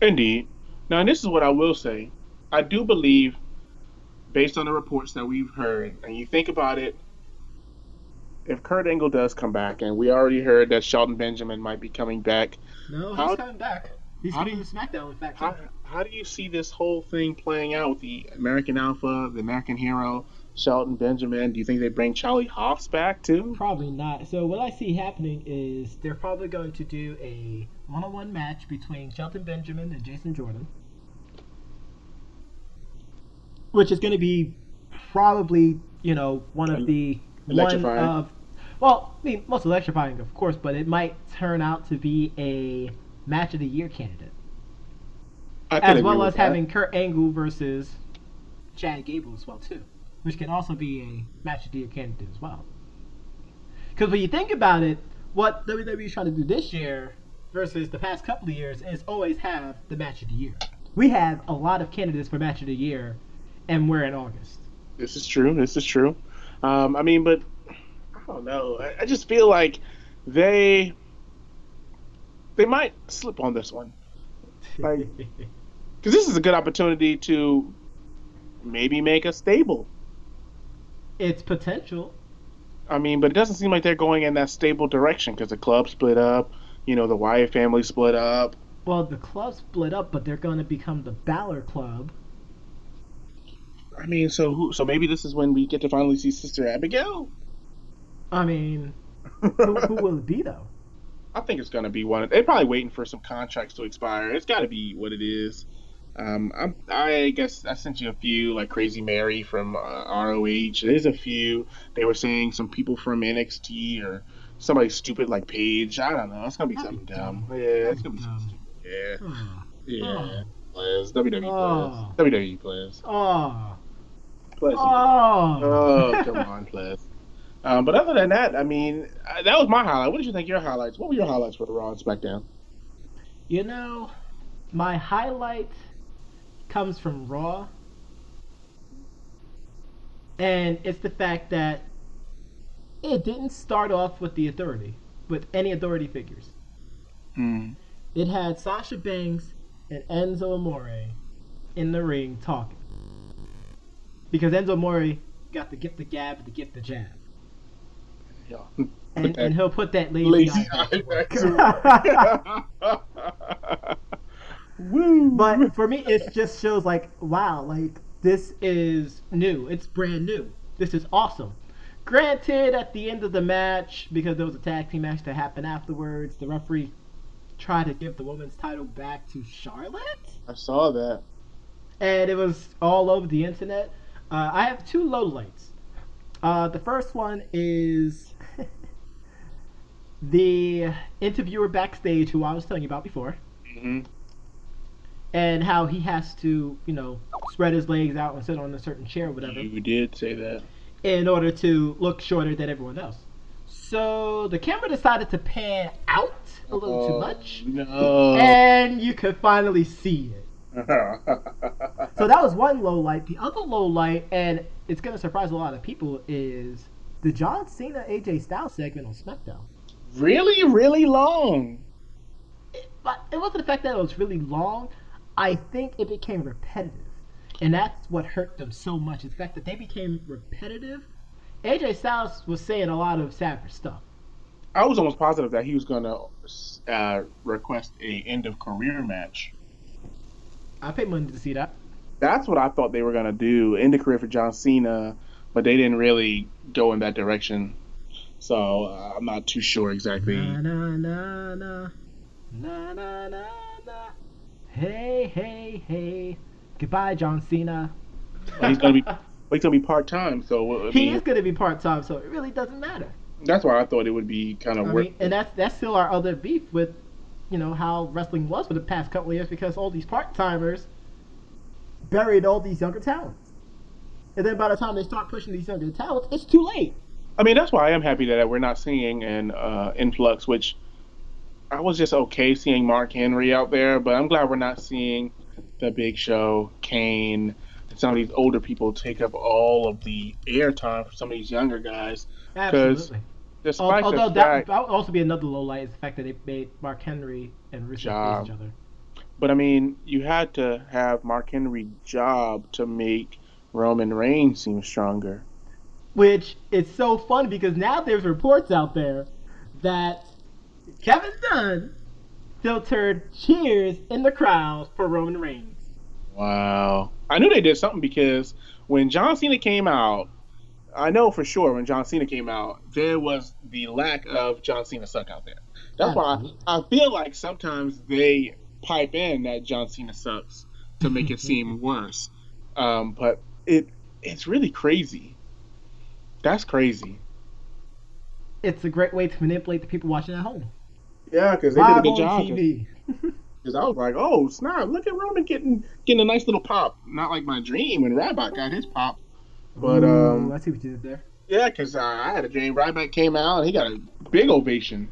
Indeed. Now, and this is what I will say. I do believe, based on the reports that we've heard, and you think about it, if Kurt Angle does come back, and we already heard that Shelton Benjamin might be coming back. No, he's coming back. He's coming to SmackDown, in fact. How do you see this whole thing playing out with the American Alpha, the American Hero, Shelton Benjamin? Do you think they bring Charlie Hobbs back, too? Probably not. So what I see happening is they're probably going to do a one-on-one match between Shelton Benjamin and Jason Jordan. Which is going to be probably, one of the... Electrifying. Most electrifying, of course, but it might turn out to be a match of the year candidate. As well as having Kurt Angle versus Chad Gable as well, too. which can also be a match of the year candidate as well. Because when you think about it, what WWE is trying to do this year versus the past couple of years is always have the match of the year. We have a lot of candidates for match of the year, and we're in August. This is true. But I don't know. I just feel like they might slip on this one. Like, because this is a good opportunity to maybe make a stable. It's potential. But it doesn't seem like they're going in that stable direction because the club split up. The Wyatt family split up. Well, the club split up, but they're going to become the Balor Club. So maybe this is when we get to finally see Sister Abigail? Who will it be, though? I think it's going to be one. They're probably waiting for some contracts to expire. It's got to be what it is. I guess I sent you a few, like Crazy Mary from ROH. There's a few. They were saying some people from NXT or somebody stupid like Paige. I don't know. It's going to be something dumb. Yeah, it's going to be something stupid. Yeah. Players. WWE players. WWE players. Come on, players. But other than that, that was my highlight. What did you think your highlights? What were your highlights for the Raw and SmackDown? My highlight comes from Raw, and it's the fact that it didn't start off with any authority figures. It had Sasha Banks and Enzo Amore in the ring talking. Because Enzo Amore got the gift the gab and the gift the jab. Yeah. And he'll put that lazy eye back. Woo. But for me, it just shows like, wow, like this is new. It's brand new. This is awesome. Granted, at the end of the match, because there was a tag team match that happened afterwards, the referee tried to give the women's title back to Charlotte. I saw that. And it was all over the internet. I have two lowlights. The first one is the interviewer backstage who I was telling you about before. Mm-hmm. And how he has to, spread his legs out and sit on a certain chair or whatever. You did say that. In order to look shorter than everyone else. So the camera decided to pan out a little too much. No. And you could finally see it. So that was one low light. The other low light, and it's going to surprise a lot of people, is the John Cena AJ Styles segment on SmackDown. Really, really long. It wasn't the fact that it was really long. I think it became repetitive. And that's what hurt them so much. Is the fact that they became repetitive. AJ Styles was saying a lot of savage stuff. I was almost positive that he was going to request a end of career match. I paid money to see that. That's what I thought they were going to do. End of career for John Cena. But they didn't really go in that direction. So I'm not too sure exactly. Na, na, na, na. Na, na, na, na. Hey, hey, hey. Goodbye, John Cena. Well, he's gonna be part-time, so he is gonna be part-time, so it really doesn't matter. That's why I thought it would be kind of worth. And that's still our other beef with, how wrestling was for the past couple of years, because all these part-timers buried all these younger talents, and then by the time they start pushing these younger talents, it's too late. That's why I am happy that we're not seeing an influx, which I was just okay seeing Mark Henry out there, but I'm glad we're not seeing the Big Show, Kane, and some of these older people take up all of the airtime for some of these younger guys. Absolutely. Although that would also be another low light, is the fact that they made Mark Henry and Rusev face each other. But you had to have Mark Henry job to make Roman Reigns seem stronger. Which is so fun because now there's reports out there that Kevin Dunn filtered cheers in the crowd for Roman Reigns. Wow. I knew they did something because when John Cena came out, I know for sure when John Cena came out, there was the lack of John Cena suck out there. That's why I feel like sometimes they pipe in that John Cena sucks to make it seem worse. But it's really crazy. That's crazy. It's a great way to manipulate the people watching at home. Yeah, because they did a good job. TV. Because I was like, oh, snap, look at Roman getting a nice little pop. Not like my dream when Ryback got his pop. But Ooh, I see what you did there. yeah, because I had a dream. Ryback came out and he got a big ovation.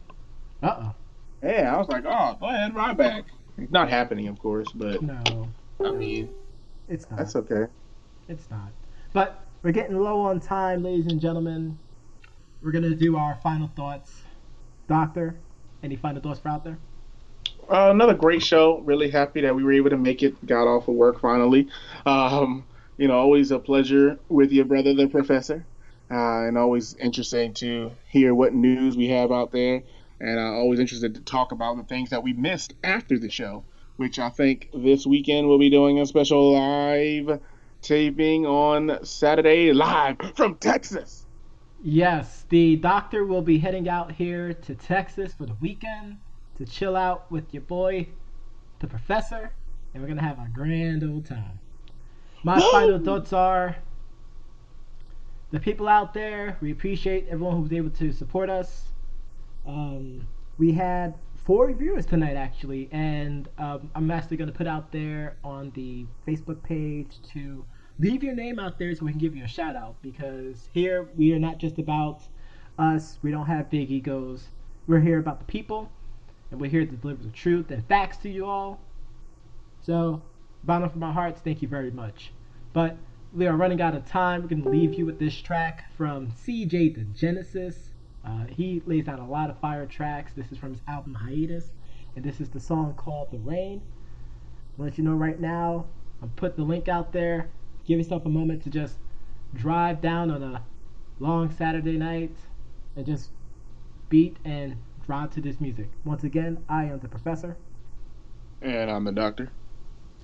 Uh-oh. Yeah, I was like, oh, go ahead, Ryback. It's not happening, of course, but No. I mean, It's not. that's okay. It's not. But we're getting low on time, ladies and gentlemen. We're going to do our final thoughts. Doctor, any final thoughts for out there? Another great show. Really happy that we were able to make it. Got off of work finally. Always a pleasure with your brother, the professor. And always interesting to hear what news we have out there. And always interested to talk about the things that we missed after the show, which I think this weekend we'll be doing a special live taping on Saturday, live from Texas. Yes, the doctor will be heading out here to Texas for the weekend to chill out with your boy, the professor, and we're going to have a grand old time. My final thoughts are the people out there, we appreciate everyone who was able to support us. We had 4 reviewers tonight, actually, and I'm actually going to put out there on the Facebook page to leave your name out there so we can give you a shout out, because here we are not just about us. We don't have big egos. We're here about the people, and we're here to deliver the truth and facts to you all. So, bottom from our hearts, thank you very much. But we are running out of time. We're going to leave you with this track from CJ the Genesis. He lays out a lot of fire tracks. This is from his album Hiatus, and this is the song called The Rain. I'll let you know right now, I'm putting the link out there. Give yourself a moment to just drive down on a long Saturday night and just beat and drive to this music. Once again, I am the professor. And I'm the doctor.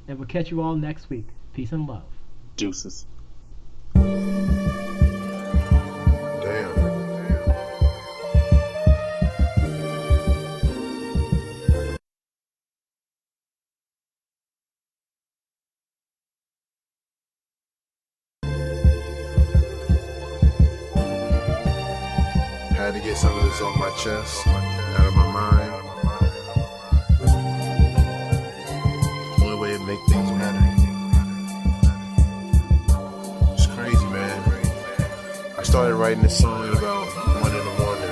And we'll catch you all next week. Peace and love. Deuces. Had to get some of this off my chest, out of my mind. Only way to make things better. It's crazy, man. I started writing this song at about 1 in the morning.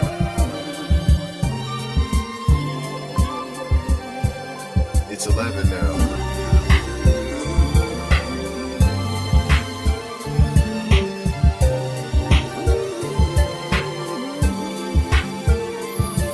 It's 11 now.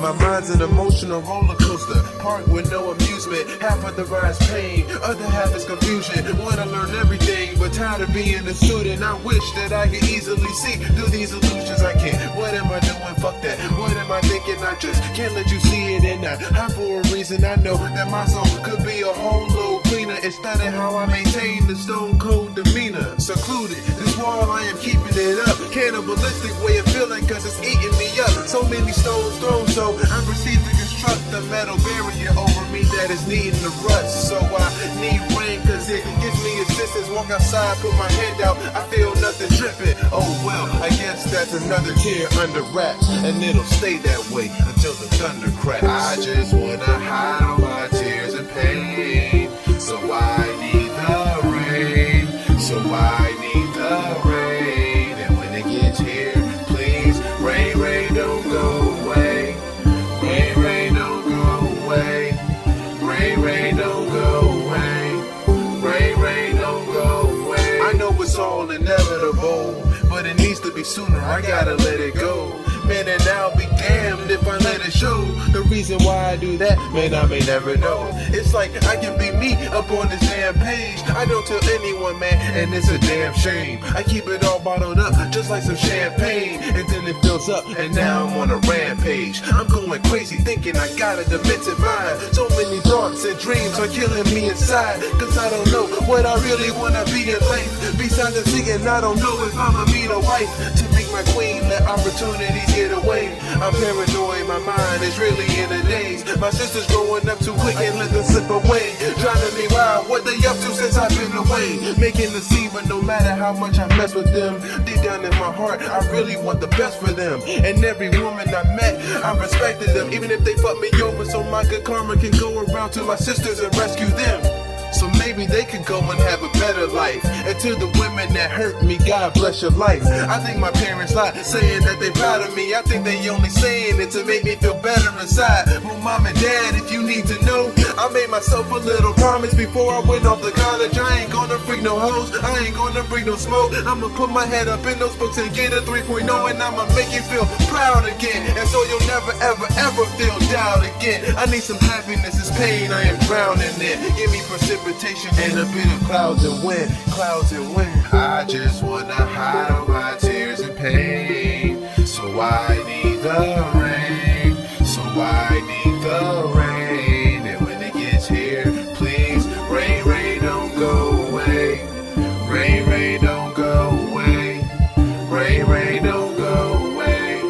My mind's an emotional roller coaster, park with no amusement. Half of the ride's pain, other half is confusion. Wanna learn everything, but tired of being a student. I wish that I could easily see through these illusions. I can't. What am I doing? Fuck that. What am I thinking? I just can't let you see it and not hide for a reason. I know that my soul could be a whole load cleaner. It's stunning how I maintain the stone cold demeanor. Secluded, this wall I am keeping it up. Cannibalistic way of feeling, cause it's eating me up. So many stones thrown, so I'm proceeding to construct the metal barrier over me that is needing to rust. So I need rain cause it gives me assistance. Walk outside, put my hand out, I feel nothing dripping. Oh well, I guess that's another tear under wraps, and it'll stay that way until the thunder cracks. I just wanna hide all my tears and pain, so I need the rain, so I need the rain. And when it gets here, please, rain, rain, don't go away. Rain, rain, don't go away. Rain, rain, don't go away. Rain, rain, don't go away. I know it's all inevitable, but it needs to be sooner. I gotta let it go. Man, and I'll be damned if I let it show. The reason why I do that, man, I may never know. It's like I can be me up on this damn page. I don't tell anyone, man, and it's a damn shame. I keep it all bottled up, just like some champagne, and then it fills up, and now I'm on a rampage. I'm going crazy thinking I got a demented mind. So many thoughts and dreams are killing me inside, cause I don't know what I really wanna be in life. Besides the singing, I don't know if I'ma meet a wife to make my queen. Let opportunities get away. I'm paranoid, my mind is really in a daze. My sister's growing up too quick and let them slip away. Driving me wild, what they up to since I've been away. Making the scene, but no matter how much I mess with them, deep down in my heart, I really want the best for them. And every woman I met, I respected them, even if they fuck me over, so my good karma can go around to my sisters and rescue them. so maybe they can go and have a better life. And to the women that hurt me, God bless your life. I think my parents lie, saying that they proud of me. I think they only saying it to make me feel better inside. Well, mom and dad, if you need to know, I made myself a little promise before I went off to college. I ain't gonna freak no hoes, I ain't gonna bring no smoke. I'ma put my head up in those books and get a 3.0, and I'ma make you feel proud again. And so you'll never, ever, ever feel doubt again. I need some happiness, this pain I am drowning in. Give me precipitation and a bit of clouds and wind, clouds and wind. I just wanna hide all my tears and pain, so I need the rain, so I need the rain. And when it gets here, please, rain, rain, don't go away. Rain, rain, don't go away. Rain, rain, don't go away.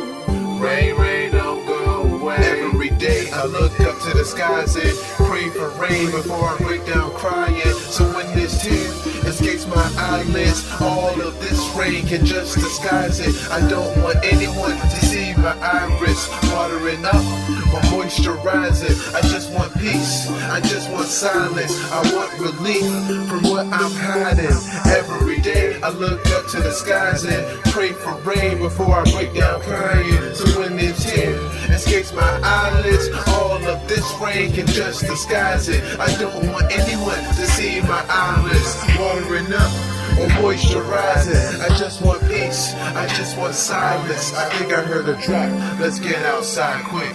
Rain, rain, don't go away. Every day I look up to the skies and pray for rain before I break down crying. So when this tear escapes my eyelids, all of this rain can just disguise it. I don't want anyone to see my iris watering up or moisturizing. I just want peace, I just want silence. I want relief from what I'm hiding. Every day I look up to the skies and pray for rain before I break down crying. So when this tear escapes my eyelids, all of this rain can just disguise it. I don't want anyone to see my iris watering up or moisturizing. I just want peace, I just want silence. I think I heard a drop, let's get outside quick.